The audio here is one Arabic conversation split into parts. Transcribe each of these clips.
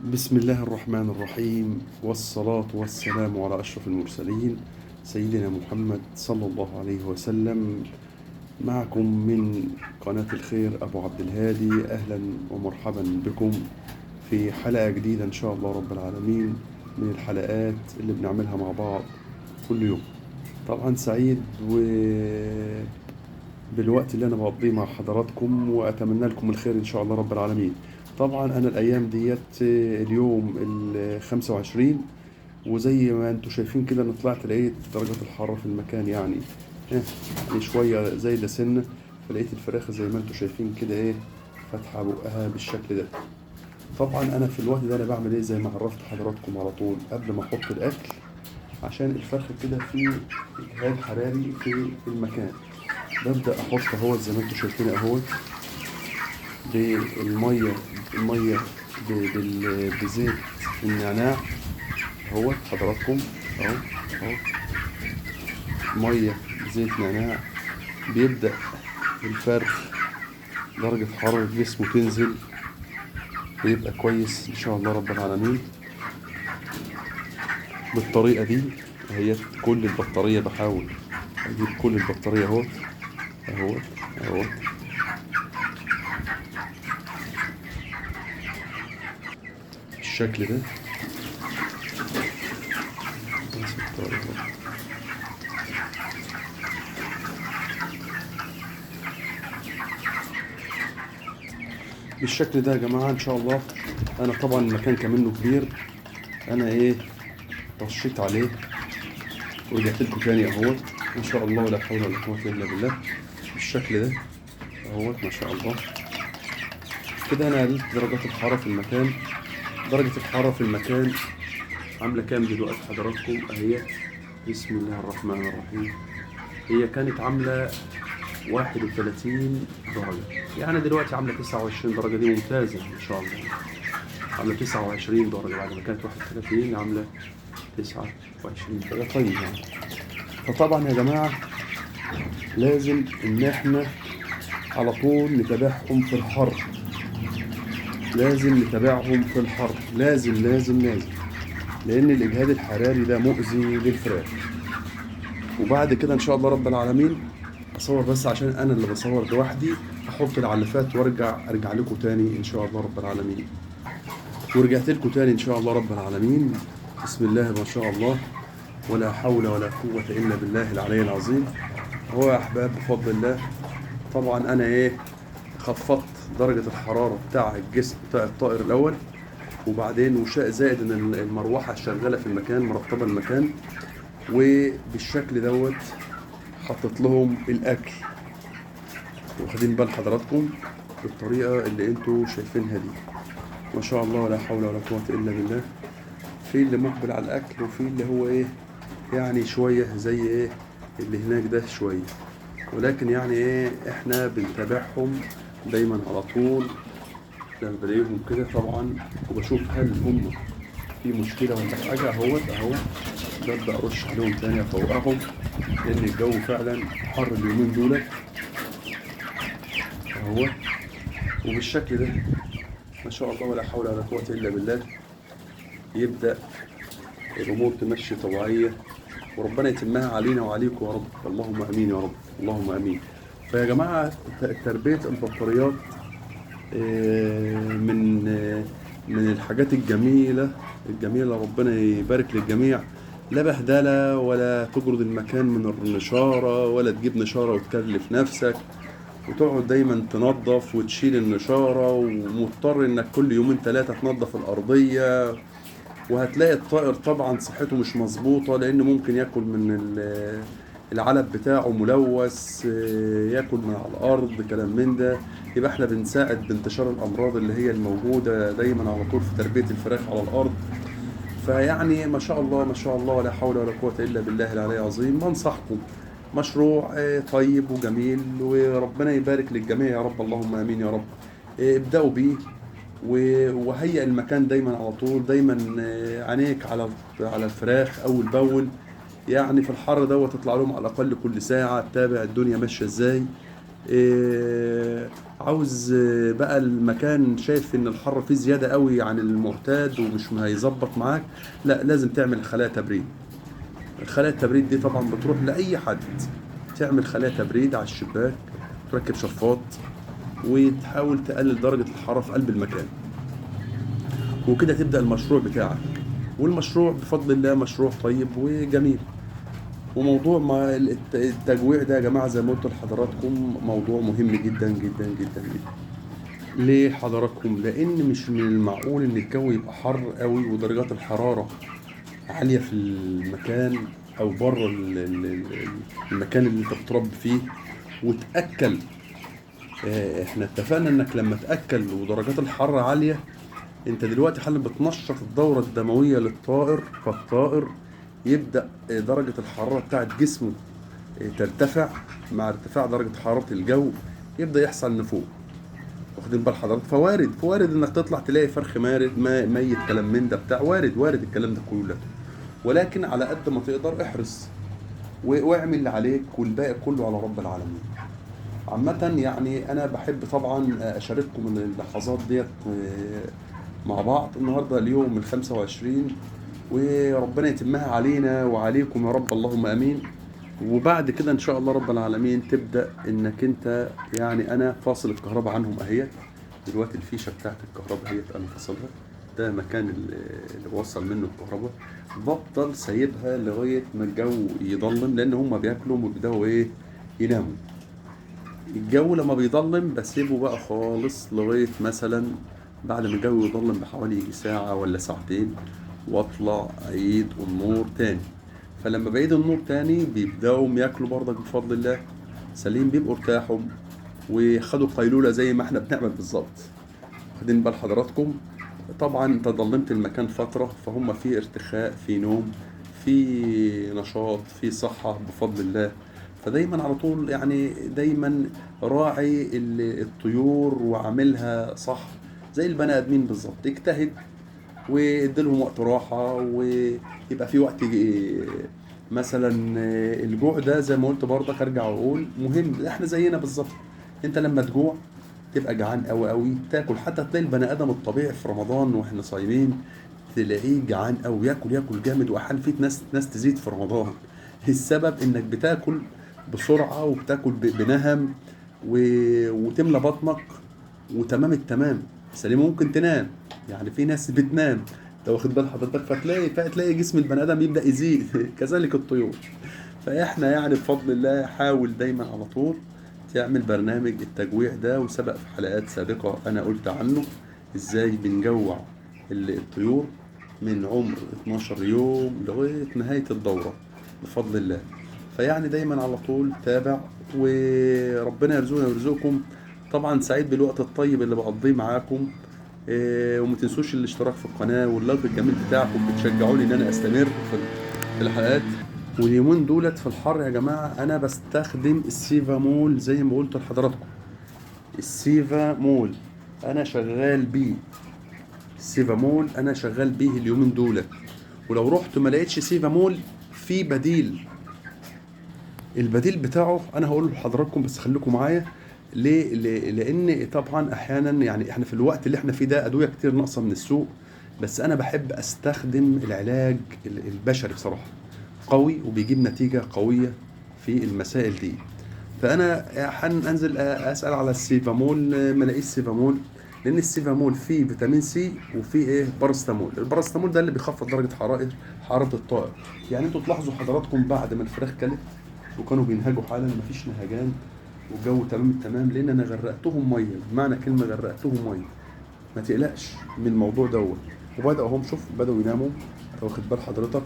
بسم الله الرحمن الرحيم، والصلاة والسلام على أشرف المرسلين سيدنا محمد صلى الله عليه وسلم. معكم من قناة الخير أبو عبد الهادي، أهلا ومرحبا بكم في حلقة جديدة إن شاء الله رب العالمين من الحلقات اللي بنعملها مع بعض كل يوم. طبعا سعيد بالوقت اللي أنا بقضيه مع حضراتكم، وأتمنى لكم الخير إن شاء الله رب العالمين. طبعا أنا الأيام ديت اليوم 25، وزي ما انتوا شايفين كده أنا طلعت لقيت درجة الحرارة في المكان يعني شوية زي سنة. فلقيت الفراخ زي ما انتوا شايفين كده فاتحة بقها بالشكل ده. طبعا أنا في الوقت ده أنا بعمل زي ما عرفت حضراتكم على طول قبل ما أحط الأكل، عشان الفرخة كده في إجهاد حراري في المكان. ببدأ أحط أهوت زي ما انتوا شايفين أهوت المية بزيت النعناع اهوت حضراتكم اهو اهو مية بزيت نعناع. بيبدأ الفرخ درجة حرارة جسمه تنزل ويبقى كويس إن شاء الله رب العالمين بالطريقة دي. هي كل البطارية بحاول أجيب كل البطارية اهوت اهوت اهوت بالشكل ده. بالشكل ده يا جماعة إن شاء الله. أنا طبعا المكان كمنه كبير، أنا رشيت عليه ورجعت لكم تاني أهوت ما شاء الله ولا حول ولا قوة إلا بالله بالشكل ده أهوت ما شاء الله. كده أنا قلت درجات الحرارة في المكان. درجة الحرارة في المكان عاملة كام دلوقتي حضراتكم أهي؟ بسم الله الرحمن الرحيم. هي كانت عاملة 31 درجة، يعني دلوقتي عاملة 29 درجة. دي ممتازة إن شاء الله. عاملة 29 درجة بعد ما كانت 31 عاملة 29 درجة. طيب يعني فطبعا يا جماعة لازم إن إحنا على طول نتابعهم في الحر. لازم نتابعهم في الحر، لازم لازم لازم، لأن الإجهاد الحراري ده مؤذي للفراخ. وبعد كده إن شاء الله رب العالمين أصور، بس عشان أنا اللي بصور لوحدي أحط العلافات وأرجع لكم تاني إن شاء الله رب العالمين. ورجعت لكم تاني إن شاء الله رب العالمين. بسم الله ما شاء الله ولا حول ولا قوة إلا بالله العلي العظيم. هو يا أحباب بفضل الله طبعا أنا خفضت درجة الحرارة بتاع الجسم بتاع الطائر الأول، وبعدين زائد إن المروحة شغالة في المكان مرطبة المكان، وبالشكل دوت حطيت لهم الأكل. واخدين بال حضراتكم بالطريقة اللي انتوا شايفينها دي ما شاء الله ولا حول ولا قوة إلا بالله. في اللي مقبل على الأكل، وفي اللي هو يعني شوية زي اللي هناك ده شوية، ولكن يعني احنا بنتابعهم دايما على طول لما بلاقيهم كده طبعا، وبشوف هل هم في مشكلة ولا حاجة. اهو ببدأ أرش عليهم تاني أفوقهم، لأن الجو فعلا حر اليومين دول اهو. وبالشكل ده ما شاء الله ولا حول ولا قوة إلا بالله يبدأ الأمور تمشي طبيعية، وربنا يتمها علينا وعليكم يا رب. اللهم امين يا رب، اللهم امين. فيا جماعه تربيه البطاريات من الحاجات الجميله ربنا يبارك للجميع. لا بهدله ولا تجرد المكان من النشاره، ولا تجيب نشاره وتكلف نفسك وتقعد دايما تنظف وتشيل النشاره، ومضطر انك كل يومين ثلاثه تنظف الارضيه. وهتلاقي الطائر طبعا صحته مش مظبوطة، لأنه ممكن ياكل من العلب بتاعه ملوث، ياكل من على الأرض كلام من ده. يبقى احنا بنساعد بانتشار الأمراض اللي هي الموجودة دايما على طول في تربية الفراخ على الأرض. فيعني ما شاء الله ما شاء الله ولا حول ولا قوة إلا بالله العلي العظيم. بنصحكم مشروع طيب وجميل، وربنا يبارك للجميع يا رب، اللهم آمين يا رب. ابدأوا بيه وهيئ المكان دايما على طول، دايما عينيك على الفراخ اول باول. يعني في الحر دوت تطلع لهم على الاقل كل ساعه تتابع الدنيا ماشيه ازاي. عاوز بقى المكان شايف ان الحر فيه زيادة قوي عن المعتاد ومش هيظبط معاك، لا لازم تعمل خلايا تبريد. خلايا التبريد دي طبعا بتروح لأي حد، تعمل خلايا تبريد على الشباك، تركب شفاط، وتحاول تقلل درجة الحرارة في قلب المكان، وكده تبدأ المشروع بتاعك. والمشروع بفضل الله مشروع طيب وجميل. وموضوع ما التجويع ده يا جماعة زي ما قلت لحضراتكم موضوع مهم جدا جدا جدا جدا. ليه حضراتكم؟ لأن مش من المعقول إن الجو يبقى حر قوي ودرجات الحرارة عالية في المكان أو بره المكان اللي أنت بتربي فيه وتأكل. احنا اتفقنا إنك لما تأكل ودرجات الحرارة عالية، أنت دلوقتي حالا بتنشط الدورة الدموية للطائر، فالطائر يبدأ درجة الحرارة بتاعت جسمه ترتفع. مع ارتفاع درجة حرارة الجو يبدأ يحصل نفوق. واخدين بال حضرتك؟ فوارد انك تطلع تلاقي فرخ مارد ميت كلام من ده بتاع، وارد الكلام ده كله. ولكن على قد ما تقدر احرص واعمل اللي عليك والباقي كله على رب العالمين. عامة يعني انا بحب طبعا اشارككم من اللحظات ديت مع بعض. النهارده اليوم ال25، وربنا يتمها علينا وعليكم يا رب، اللهم امين. وبعد كده ان شاء الله رب العالمين تبدا انك انت يعني انا فاصل الكهرباء عنهم اهيت دلوقتي. الفيشه بتاعت الكهرباء اهيت انا فاصلها، ده مكان اللي بوصل منه الكهرباء. بفضل سايبها لغايه ما الجو يضلم، لان هم بياكلوا وبيبداوا يناموا. الجو لما بيضلم بسيبه بقى خالص لغايه مثلا بعد ما الجو يضلم بحوالي يجي ساعه ولا ساعتين، واطلع اعيد النور تاني. فلما بعيد النور تاني بيبداوا ياكلوا برضك بفضل الله سليم، بيبقوا ارتاحوا وخدوا قيلولة زي ما احنا بنعمل بالظبط. واخدين بال حضراتكم؟ طبعا انت ضلمت المكان فترة، فهم في ارتخاء، في نوم، في نشاط، في صحة بفضل الله. فدايما على طول يعني دايما راعي الطيور وعاملها صح زي البني ادمين بالظبط. اجتهد واديلهم وقت راحة، ويبقى في وقت مثلا الجوع ده زي ما قلت برضك ارجع واقول مهم. احنا زينا بالظبط، انت لما تجوع تبقى جعان قوي قوي تاكل. حتى تلاقي البني ادم الطبيعي في رمضان واحنا صايمين تلاقيه جعان قوي، ياكل جامد، واحيانا في ناس تزيد في رمضان. السبب انك بتاكل بسرعة وبتاكل بنهم وتملى بطنك وتمام التمام سليم. ممكن تنام، يعني في ناس بتنام انت واخد بال حضرتك، فتلاقي جسم البني ادم يبدا يزيد كذلك الطيور. فاحنا يعني بفضل الله حاول دايما على طول تعمل برنامج التجويع ده. وسبق في حلقات سابقة انا قلت عنه ازاي بنجوع الطيور من عمر 12 يوم لغاية نهاية الدورة بفضل الله. فيعني دايما على طول تابع، وربنا يرزقنا ويرزقكم. طبعا سعيد بالوقت الطيب اللي بقضيه معاكم. وما تنسوش الاشتراك في القناة واللايك الجميل بتاعكم، بتشجعوني ان انا استمر في الحلقات. واليومين دولت في الحر يا جماعة انا بستخدم السيفا مول زي ما قلت لحضراتكم. السيفا مول انا شغال بيه، السيفا مول انا شغال بيه اليومين دولت. ولو رحت ما لقيتش سيفا مول في بديل، البديل بتاعه انا هقول لحضراتكم بس خليكم معايا. ليه؟ لان طبعا احيانا يعني احنا في الوقت اللي احنا فيه ده ادويه كتير ناقصه من السوق، بس انا بحب استخدم العلاج البشري بصراحه، قوي وبيجيب نتيجه قويه في المسائل دي. فانا انزل اسال على السيفامول ما الاقيش سيفامول، لان السيفامول فيه فيتامين سي وفيه باراستامول. الباراستامول ده اللي بيخفض درجه حراره الطائر. يعني انتوا تلاحظوا حضراتكم بعد ما الفراخ كلت وكانوا بينهجوا حالا مفيش نهجان والجو تمام التمام، لان انا غرقتهم ميه. بمعنى كلمه غرقتهم ميه، ما تقلقش من الموضوع دوت. وبداوا هم شوف بداوا يناموا، واخد بال حضرتك؟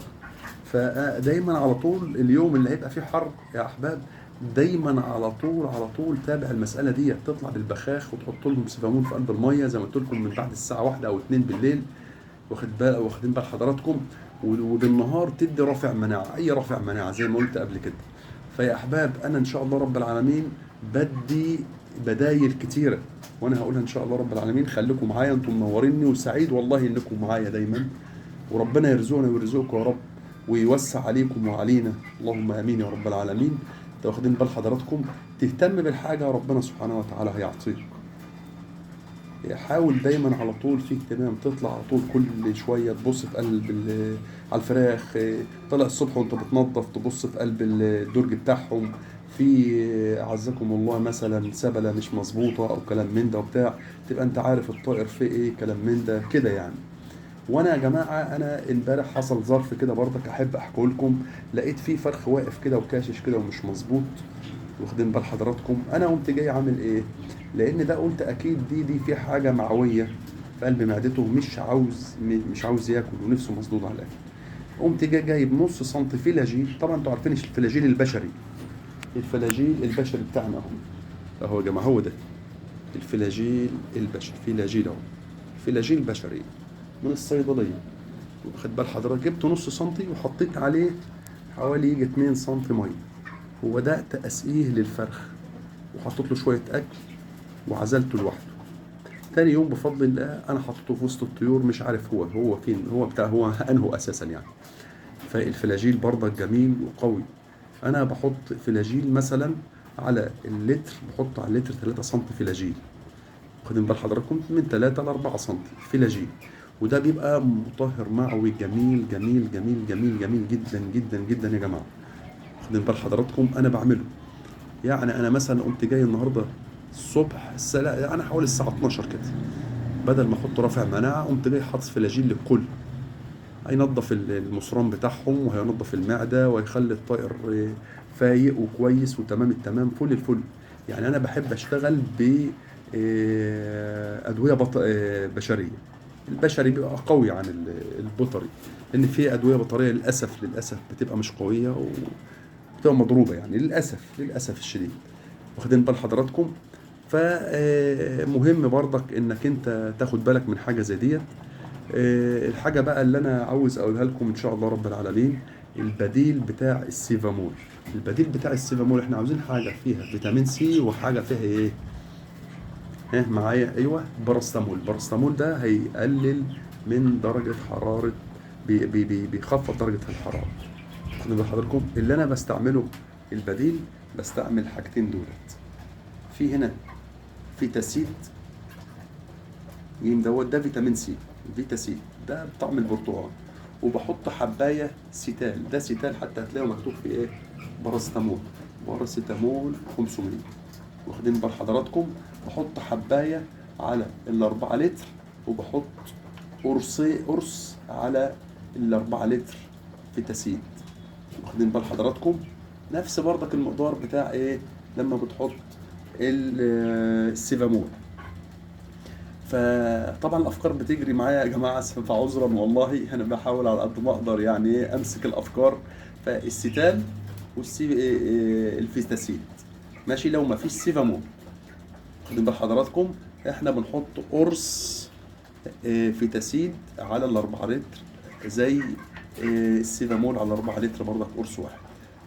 فدايما على طول اليوم اللي هيبقى فيه حر يا احباب دايما على طول تابع المساله دي. تطلع بالبخاخ وتحط لهم سيفامون في قلب الميه زي ما قلت لكم من بعد الساعه 1 او 2 بالليل، واخدين بال حضراتكم. وبالنهار تدي رافع مناعه، اي رافع مناعه زي ما قلت قبل كده. فيا احباب انا ان شاء الله رب العالمين بدي بدايل كتيره، وانا هقولها ان شاء الله رب العالمين. خليكم معايا، انتم منوريني وسعيد والله انكم معايا دايما. وربنا يرزقنا ويرزقكم يا رب ويوسع عليكم وعلينا، اللهم امين يا رب العالمين. انتوا واخدين بال حضراتكم؟ تهتم بالحاجه ربنا سبحانه وتعالى هيعطيك. حاول دايما على طول في اهتمام، تطلع على طول كل شويه تبص في قلب على الفراخ. طلع الصبح وانت بتنظف تبص في قلب الدرج بتاعهم، في اعزكم الله مثلا سبله مش مظبوطه او كلام من ده وبتاع، تبقى انت عارف الطائر فيه ايه كلام من ده كده يعني. وانا يا جماعه انا امبارح حصل ظرف كده برضك احب احكيه لكم. لقيت فيه فرخ واقف كده وكاشش كده ومش مظبوط، واخدين بال حضراتكم. انا قمت جاي عامل ايه؟ لان ده قلت اكيد دي في حاجه معويه في قلب معدته، مش عاوز ياكل ونفسه مسدود على الاكل. قمت جاي جايب نص سنتي فلاجيل. طبعا انتوا عارفين الفلاجيل البشري، الفلاجيل البشري بتاعنا اهو يا جماعه، هو ده الفلاجيل البشري، فلاجيل اهو، فلاجيل بشري من الصيدليه. واخد بال حضرتك، جبت نص سنتي وحطيت عليه حوالي يجي 2 سنتي ميه، وبدات اسقيه للفرخ، وحطيت له شويه اكل وعزلته لوحده. تاني يوم بفضل الله انا حطيته في وسط الطيور، مش عارف هو فين، هو بتاع هو انه اساسا يعني. فالفلاجيل برضك جميل وقوي. انا بحط فلاجيل مثلا على اللتر، بحط على اللتر 3 سم فلاجيل، واخدين بال حضراتكم، من 3 ل 4 سم فلاجيل. وده بيبقى مطهر معوي جميل جميل جميل جميل جميل جدا جدا جدا يا جماعه، واخدين بال حضراتكم. انا بعمله يعني، انا مثلا قمت جاي النهارده الصبح يعني حوالي الساعه 12 كده، بدل ما احط رافع مناعه قمت جاي حاطط فلاجيل للكل. هينظف المصران بتاعهم، وهينظف المعده، وهيخلي الطائر فايق وكويس وتمام التمام فل الفل. يعني انا بحب اشتغل ب ادويه بشريه. البشري بيبقى قوي عن البيطري، لان في ادويه بيطريه للاسف بتبقى مش قويه وبتبقى مضروبه يعني، للاسف الشديد، واخدين بال حضراتكم. فمهم برضك انك انت تاخد بالك من حاجه زي ديت. الحاجه بقى اللي انا عاوز اقولها لكم ان شاء الله رب العالمين، البديل بتاع السيفامول. البديل بتاع السيفامول احنا عاوزين حاجه فيها فيتامين سي، وحاجه فيها ايه؟ ها معايا؟ ايوه، باراستامول. باراستامول ده هيقلل من درجه حراره، بيخفض درجه الحراره. خدوا بال حضراتكم اللي انا بستعمله البديل، بستعمل حاجتين دولت. في هنا فيتاسيد جيم دوت، ده فيتامين سي، فيتاسيد ده بطعم البرتقال. وبحط حبايه سيتال، ده سيتال حتى هتلاقيه مكتوب في ايه؟ باراستامول، باراستامول 500، واخدين بال حضراتكم. بحط حبايه على ال4 لتر، وبحط قرص على ال4 لتر فيتاسيد، واخدين بال حضراتكم. نفس برضك المقدار بتاع ايه لما بتحط السيفامول. فطبعا الافكار بتجري معايا يا جماعه، فعذرا والله، انا بحاول على قد ما اقدر يعني ايه امسك الافكار. فالستال والسي الفيتاسيد ماشي، لو ما فيش سيفامول، خدين بال حضراتكم، احنا بنحط قرص فيتاسيد على ال4 لتر، زي السيفامول على 4 لتر برضك قرص واحد،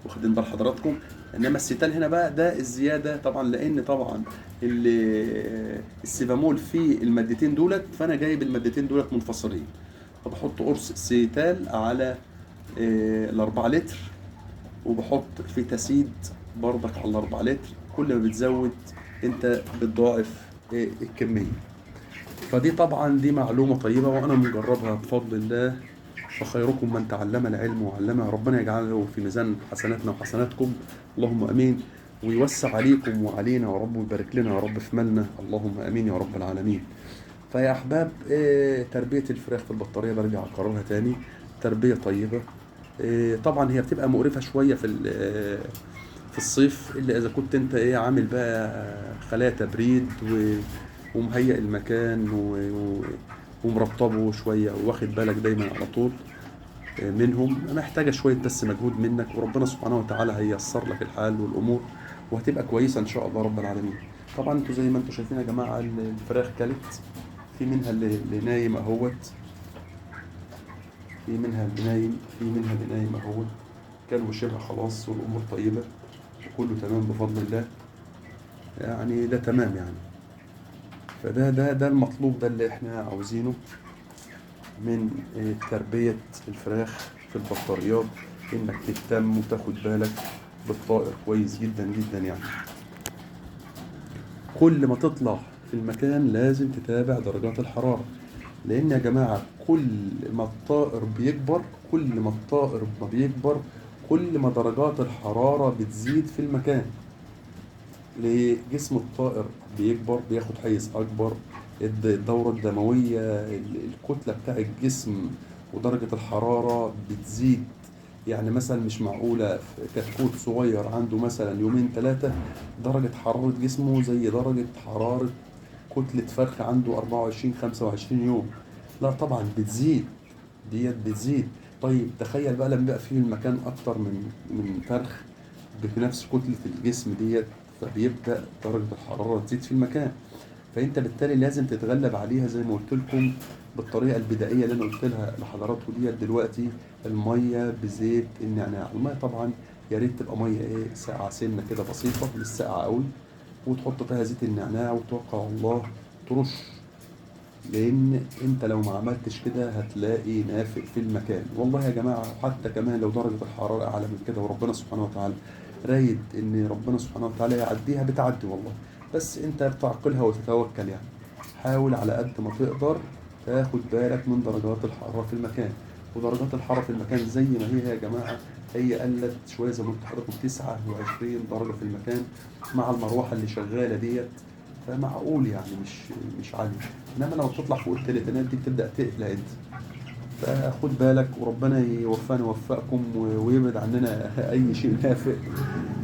واخدين بال حضراتكم. انما الستال هنا بقى ده الزياده طبعا، لان طبعا السيفامول فيه المادتين دولت، فانا جايب المادتين دولت منفصلين، فبحط قرص سيتال على ال4 لتر، وبحط فيتاسيد برضك على ال4 لتر. كل ما بتزود انت بتضاعف الكميه. فدي طبعا دي معلومه طيبه وانا مجربها بفضل الله. فخيركم من تعلم العلم وعلمه، ربنا يجعله في ميزان حسناتنا وحسناتكم، اللهم امين. ويوسع عليكم وعلينا يا رب، ويبارك لنا يا رب في مالنا، اللهم امين يا رب العالمين. فيا احباب، تربيه الفراخ في البطاريه برجع اكررها تاني، تربيه طيبه. طبعا هي بتبقى مقرفه شويه في الصيف، الا اذا كنت انت عامل بقى خلايا تبريد ومهيئ المكان ومرطبه شويه، واخد بالك دايما على طول منهم. محتاجه شويه بس مجهود منك، وربنا سبحانه وتعالى هييسر لك الحال والامور، وهتبقى كويسه ان شاء الله رب العالمين. طبعا انتوا زي ما انتوا شايفين يا جماعه الفراخ كلت، في منها اللي نايم اهوت، في منها اللي نايم، في منها اللي نايم اهوت، كانوا شبه خلاص، والامور طيبه وكله تمام بفضل الله يعني، ده تمام يعني. فده المطلوب، ده اللي احنا عاوزينه من تربية الفراخ في البطاريات، انك تهتم وتاخد بالك بالطائر كويس جدا جدا يعني. كل ما تطلع في المكان لازم تتابع درجات الحرارة، لأن يا جماعة كل ما الطائر بيكبر، كل ما الطائر ما بيكبر كل ما درجات الحرارة بتزيد في المكان. ليه؟ جسم الطائر بيكبر، بياخد حيز أكبر، الدورة الدموية، الكتلة بتاع الجسم ودرجة الحرارة بتزيد. يعني مثلا مش معقولة كتكوت صغير عنده مثلا يومين ثلاثة درجة حرارة جسمه زي درجة حرارة كتلة فرخ عنده 24 25 يوم. لا طبعا بتزيد، ديت بتزيد. طيب تخيل بقى لما يبقى فيه المكان أكتر من فرخ بنفس كتلة الجسم ديت، فبيبدأ درجة الحرارة تزيد في المكان. فأنت بالتالي لازم تتغلب عليها زي ما قلت لكم بالطريقة البدائية اللي أنا قلت لها لحضراتكم ديت دلوقتي. المية بزيت النعناع. المية طبعا يا ريت تبقى مية ساقعة سنة كده بسيطة، مش ساقعة قوي، وتحط فيها زيت النعناع وتوكل على الله ترش. لان انت لو ما عملتش كده هتلاقي نافق في المكان. والله يا جماعه حتى كمان لو درجه الحراره اعلى من كده وربنا سبحانه وتعالى رايد ان ربنا سبحانه وتعالى يعديها بتعدي والله، بس انت بتعقلها وتتوكل يعني. حاول على قد ما تقدر تاخد بالك من درجات الحراره في المكان. ودرجات الحراره في المكان زي ما هي يا جماعه، هي قلت شويه زي ما قلت لحضراتكم 29 درجه في المكان مع المروحه اللي شغاله ديت، فمعقول يعني مش عالي. انما لما بتطلع فوق التلاتينات دي بتبدا تقلق انت. فخد بالك وربنا يوفقنا ويوفقكم ويبعد عننا اي شيء نافع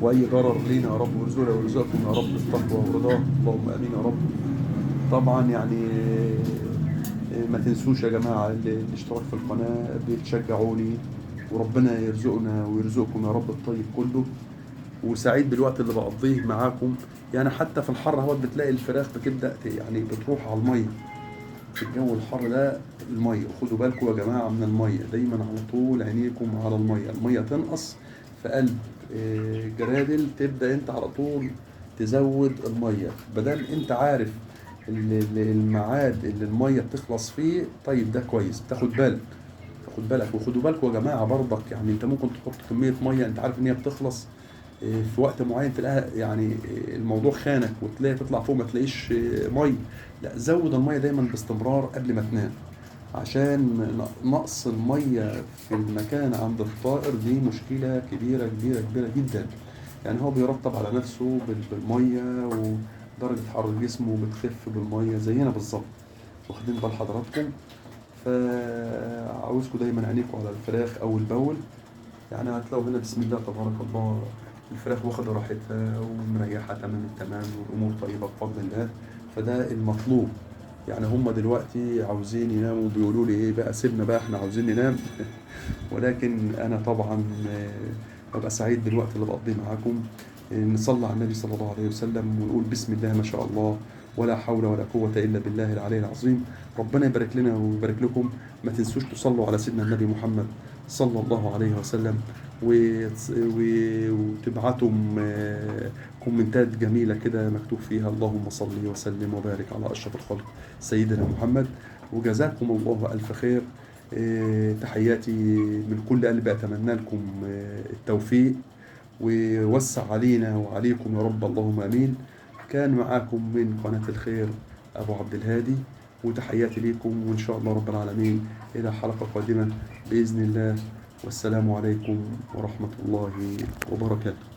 واي ضرر لينا يا رب، ويرزقنا ويرزقكم يا رب التقوى ورضاه، اللهم امين يا رب. طبعا يعني ما تنسوش يا جماعه الاشتراك في القناه، بتشجعوني وربنا يرزقنا ويرزقكم يا رب الطيب كله. وسعيد بالوقت اللي بقضيه معاكم. يعني حتى في الحر اهوت بتلاقي الفراخ بتبدا يعني بتروح على الميه في الجو الحر ده. الميه خدوا بالكم يا جماعه من الميه، دايما على طول عينيكم على الميه. الميه تنقص في قلب جرادل، تبدا انت على طول تزود الميه بدل انت عارف الميعاد اللي الميه بتخلص فيه. طيب ده كويس، تاخد بالك، خد بالك. وخدوا بالكم يا جماعه برضك، يعني انت ممكن تحط كميه ميه انت عارف ان هي بتخلص في وقت معين، تلاقيها يعني الموضوع خانك وتلاقي تطلع فوق ما تلاقيش ميه. لا زود الميه دايما باستمرار قبل ما تنام، عشان نقص الميه في المكان عند الطائر دي مشكله كبيره كبيره كبيره جدا. يعني هو بيرطب على نفسه بالميه، ودرجه حراره جسمه بتخف بالميه زينا بالظبط. واخدين بال حضراتكم؟ فعاوزكم دايما عينيكم على الفراخ اول باول. يعني هتلاقوا هنا بسم الله تبارك الله الفراخ واخدة راحتها ومريحة تمام التمام والأمور طيبة بفضل الله. فده المطلوب. يعني هم دلوقتي عاوزين يناموا بيقولوا لي ايه بقى سيبنا بقى احنا عاوزين ننام. ولكن انا طبعا ببقى سعيد بالوقت اللي بقضيه معاكم. نصلي على النبي صلى الله عليه وسلم ونقول بسم الله ما شاء الله ولا حول ولا قوة إلا بالله العلي العظيم. ربنا يبارك لنا ويبارك لكم. ما تنسوش تصلوا على سيدنا النبي محمد صلى الله عليه وسلم، وتبعتم كومنتات جميلة كده مكتوب فيها اللهم صل وسلم وبارك على أشرف الخلق سيدنا محمد. وجزاكم الله ألف خير. تحياتي من كل قلبي، أتمنى لكم التوفيق ووسع علينا وعليكم يا رب، اللهم امين. كان معاكم من قناة الخير ابو عبد الهادي، وتحياتي ليكم وان شاء الله رب العالمين الى حلقة قادمة باذن الله. والسلام عليكم ورحمة الله وبركاته.